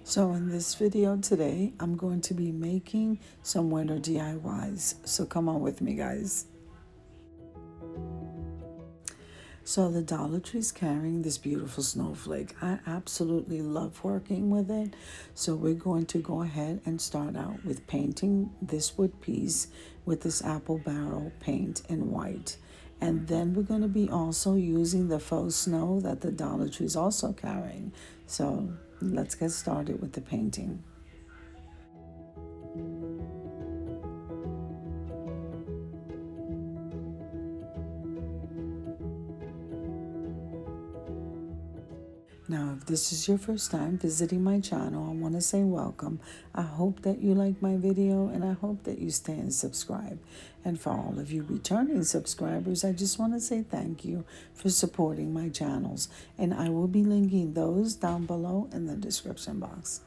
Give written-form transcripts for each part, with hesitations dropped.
So in this video today, I'm going to be making some winter DIYs. So come on with me, guys. So the Dollar Tree is carrying this beautiful snowflake. I absolutely love working with it. So we're going to go ahead and start out with painting this wood piece with this apple barrel paint in white. And then we're going to be also using the faux snow that the Dollar Tree is also carrying. So let's get started with the painting. Now, if this is your first time visiting my channel, I want to say welcome. I hope that you like my video and I hope that you stay and subscribe. And for all of you returning subscribers, I just want to say thank you for supporting my channels. And I will be linking those down below in the description box.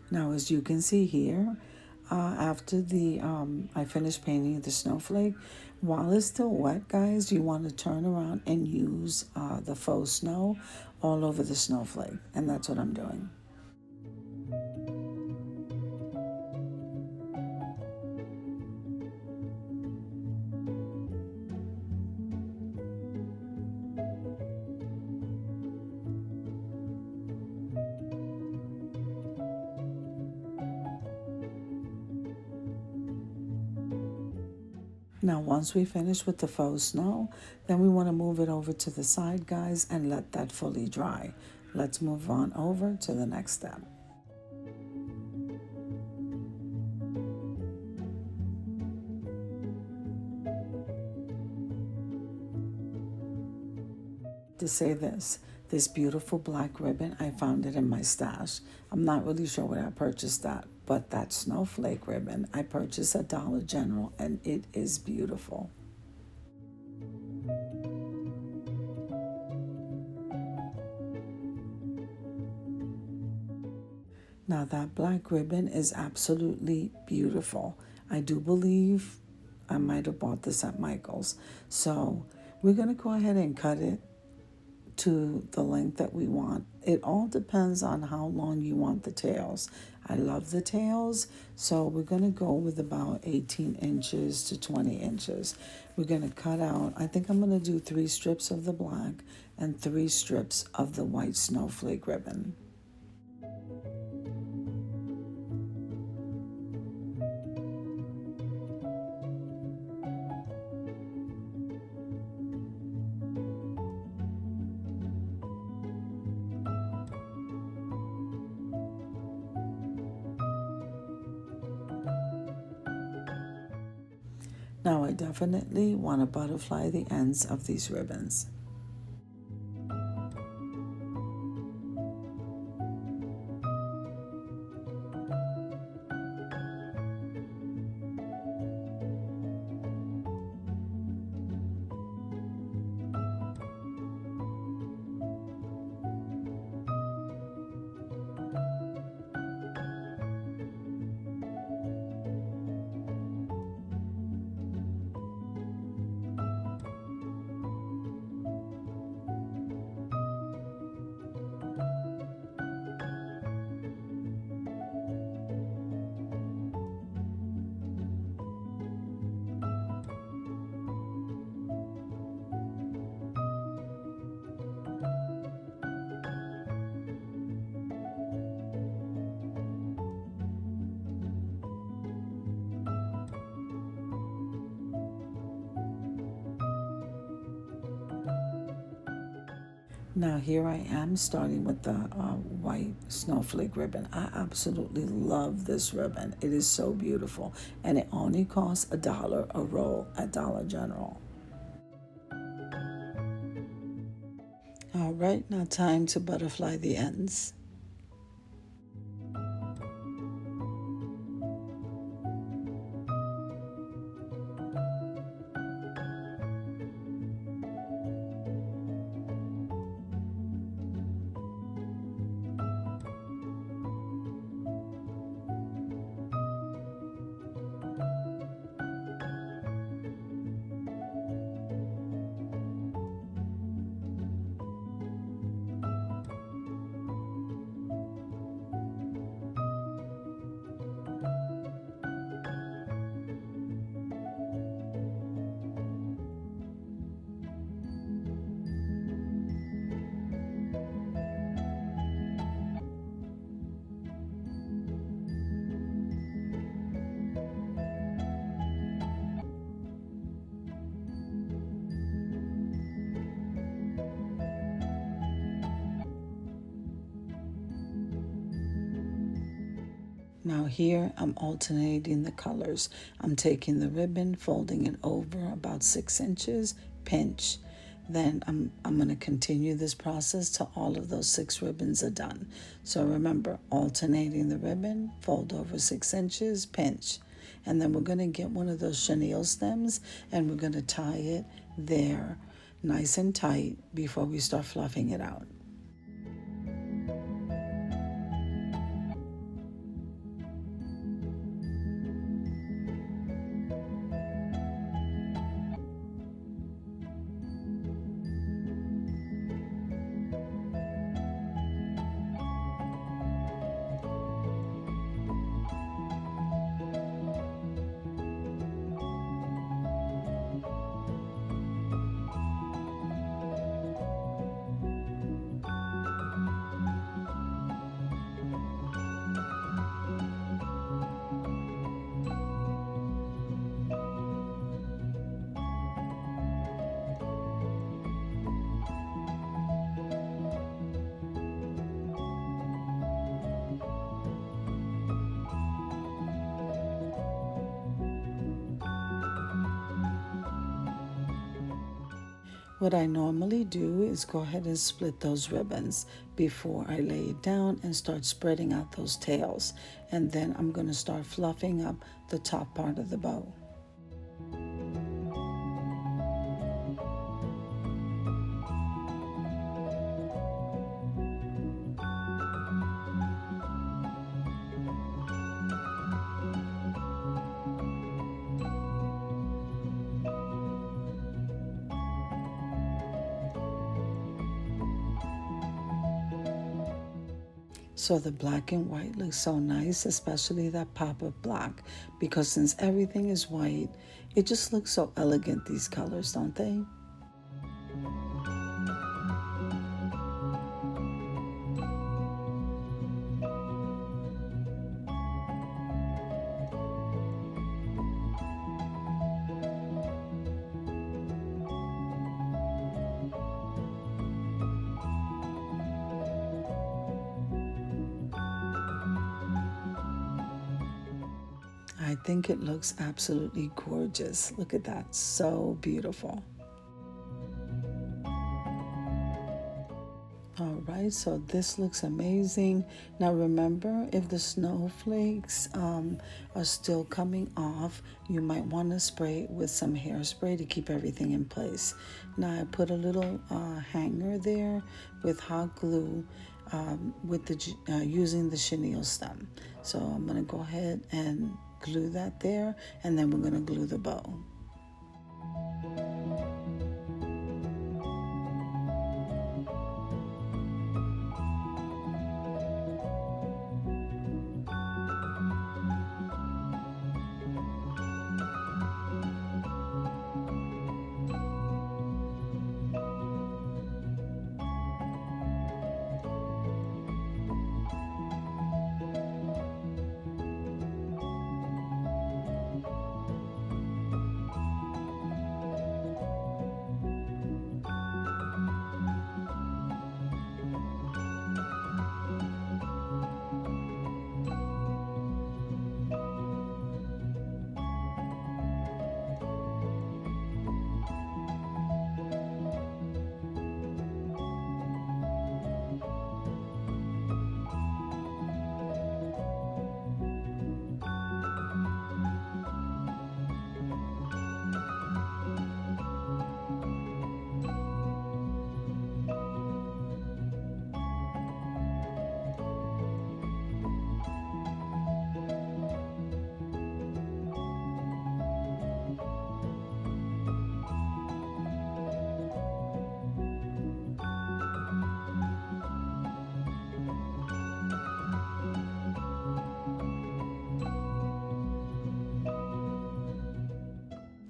Now, as you can see here, after I finished painting the snowflake, while it's still wet, guys, you want to turn around and use the faux snow all over the snowflake. And that's what I'm doing. Now, once we finish with the faux snow, then we want to move it over to the side, guys, and let that fully dry. Let's move on over to the next step. To say this beautiful black ribbon, I found it in my stash. I'm not really sure where I purchased that, but that snowflake ribbon I purchased at Dollar General, and it is beautiful. Now that black ribbon is absolutely beautiful. I do believe I might have bought this at Michael's. So we're going to go ahead and cut it to the length that we want. It all depends on how long you want the tails. I love the tails, so we're going to go with about 18 inches to 20 inches. We're going to cut out, I think I'm going to do 3 strips of the black and 3 strips of the white snowflake ribbon. Now I definitely want to butterfly the ends of these ribbons. Now here I am starting with the white snowflake ribbon. I absolutely love this ribbon. It is so beautiful, and it only costs $1 a roll at Dollar General. All right, now time to butterfly the ends. Now here I'm alternating the colors. I'm taking the ribbon, folding it over about 6 inches, pinch. Then I'm going to continue this process till all of those 6 ribbons are done. So remember, alternating the ribbon, fold over 6 inches, pinch. And then we're going to get one of those chenille stems and we're going to tie it there nice and tight before we start fluffing it out. What I normally do is go ahead and split those ribbons before I lay it down and start spreading out those tails. And then I'm going to start fluffing up the top part of the bow. So the black and white looks so nice, especially that pop of black, because since everything is white, it just looks so elegant, these colors, don't they? I think it looks absolutely gorgeous. Look at that, so beautiful. All right, so this looks amazing. Now remember, if the snowflakes are still coming off, you might want to spray it with some hairspray to keep everything in place. Now I put a little hanger there with hot glue with the using the chenille stem. So I'm going to go ahead and glue that there, and then we're going to glue the bow.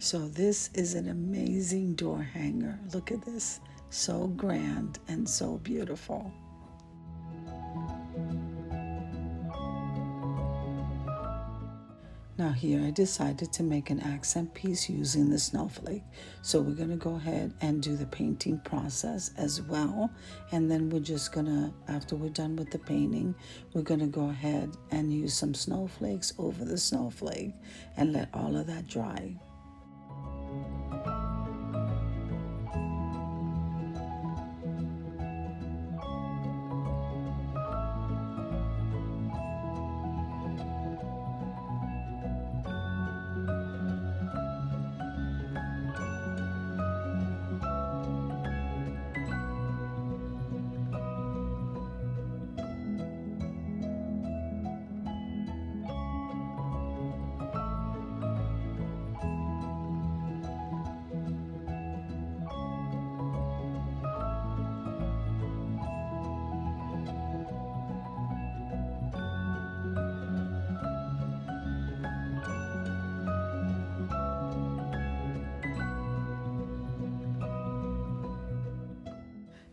So this is an amazing door hanger. Look at this. So grand and so beautiful. Now here I decided to make an accent piece using the snowflake. So we're going to go ahead and do the painting process as well. And then we're just going to, after we're done with the painting, we're going to go ahead and use some snowflakes over the snowflake and let all of that dry.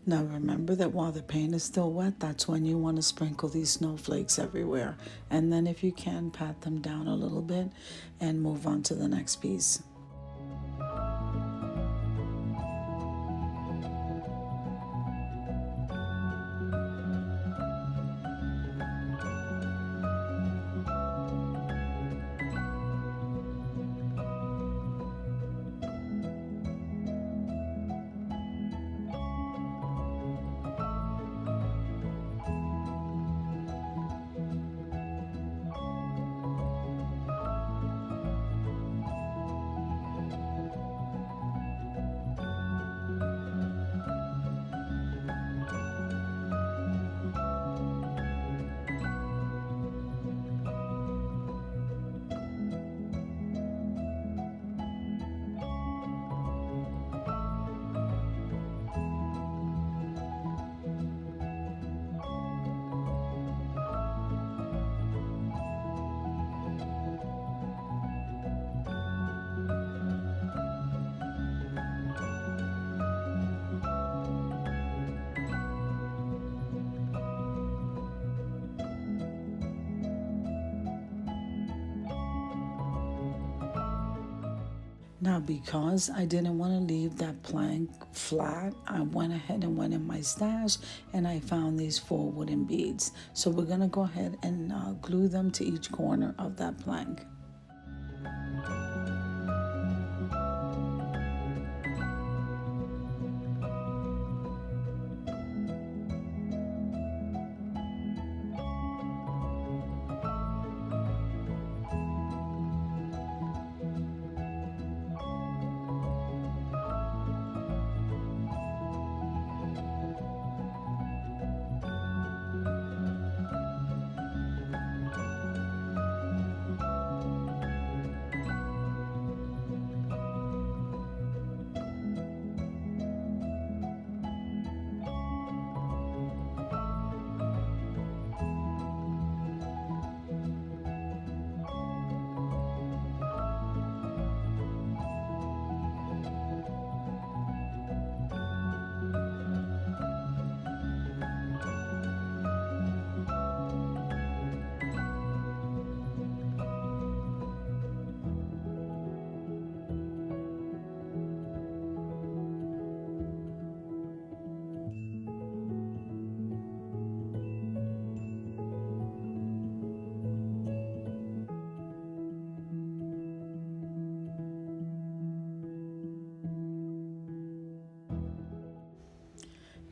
Now remember that while the paint is still wet, that's when you want to sprinkle these snowflakes everywhere. And then if you can, pat them down a little bit and move on to the next piece. Now, because I didn't want to leave that plank flat, I went ahead and went in my stash and I found these 4 wooden beads. So we're going to go ahead and glue them to each corner of that plank.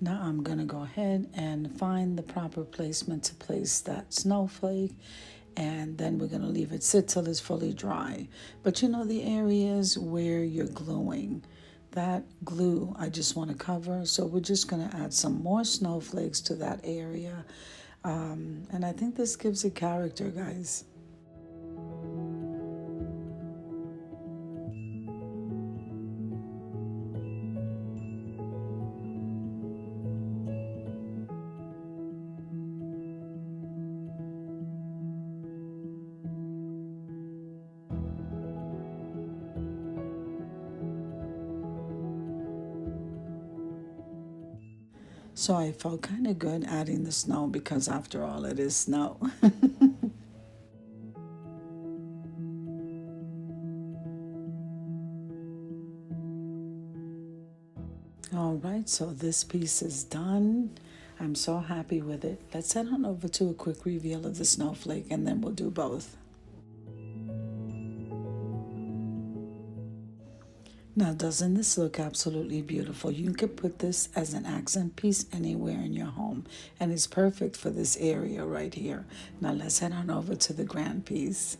Now I'm going to go ahead and find the proper placement to place that snowflake, and then we're going to leave it sit till it's fully dry. But you know, the areas where you're gluing, that glue I just want to cover, so we're just going to add some more snowflakes to that area. And I think this gives it character, guys. So I felt kind of good adding the snow because after all, it is snow. All right, so this piece is done. I'm so happy with it. Let's head on over to a quick reveal of the snowflake and then we'll do both. Now, doesn't this look absolutely beautiful? You could put this as an accent piece anywhere in your home, and it's perfect for this area right here. Now, let's head on over to the grand piece.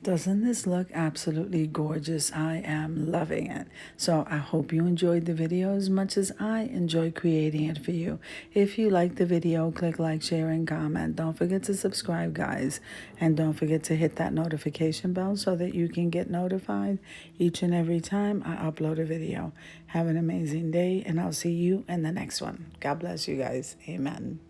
Doesn't this look absolutely gorgeous? I am loving it. So I hope you enjoyed the video as much as I enjoy creating it for you. If you like the video, click like, share, and comment. Don't forget to subscribe, guys. And don't forget to hit that notification bell so that you can get notified each and every time I upload a video. Have an amazing day, and I'll see you in the next one. God bless you guys. Amen.